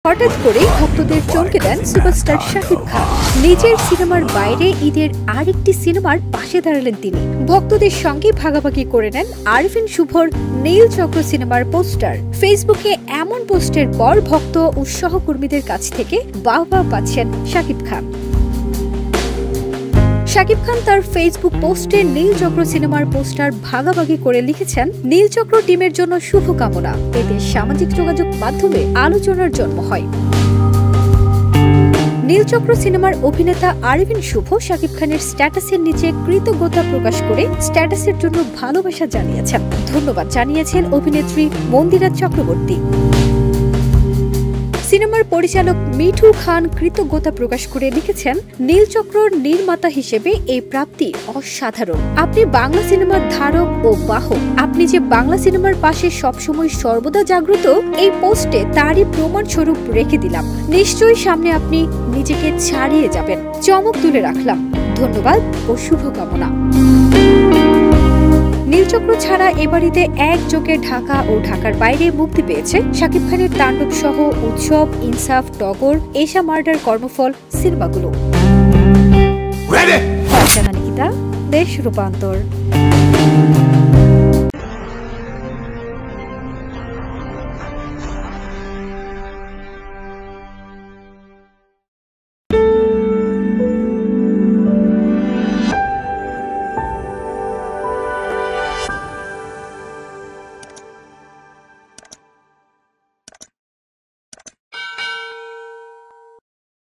হঠাৎ করে ভক্তদের চমকে দেন সুপারস্টার শাকিব খান। নিজের সিনেমার বাইরে ঈদের আরেকটি সিনেমার পাশে দাঁড়ালেন তিনি। ভক্তদের সঙ্গে ভাগাভাগি করে নেন আরিফিন শুভর নীলচক্র সিনেমার পোস্টার। ফেসবুকে এমন পোস্টের পর ভক্ত ও সহকর্মীদের কাছ থেকে বাহবা পাচ্ছেন শাকিব খান। শাকিব খান তার ফেসবুক পোস্টে নীলচক্র সিনেমার পোস্টার ভাগাভাগি করে লিখেছেন, নীলচক্র টিমের জন্য শুভকামনা। এতে সামাজিক যোগাযোগ মাধ্যমে আলোচনার জন্ম হয়। নীলচক্র সিনেমার অভিনেতা আরিফিন শুভ শাকিব খানের স্ট্যাটাসের নিচে কৃতজ্ঞতা প্রকাশ করে স্ট্যাটাসের জন্য ভালোবাসা জানিয়েছেন। ধন্যবাদ জানিয়েছেন অভিনেত্রী মন্দিরা চক্রবর্তী। সিনেমার পরিচালক মিঠু খান কৃতজ্ঞতা প্রকাশ করে লিখেছেন, নীলচক্রর নির্মাতা হিসেবে এই প্রাপ্তি অসাধারণ। আপনি বাংলা সিনেমার ধারক ও বাহক। আপনি যে বাংলা সিনেমার পাশে সবসময় সর্বদা জাগ্রত, এই পোস্টে তারই প্রমাণ স্বরূপ রেখে দিলাম। নিশ্চয়ই সামনে আপনি নিজেকে ছাড়িয়ে যাবেন। চমক তুলে রাখলাম। ধন্যবাদ ও শুভকামনা। নীলচক্র ছাড়া এবাড়িতে একযোগে ঢাকা ও ঢাকার বাইরে মুক্তি পেয়েছে শাকিব খানের তাণ্ডব সহ উৎসব, ইনসাফ, টগর, এশা মার্ডার, কর্মফল সিনেমাগুলো। দেশ রূপান্তর।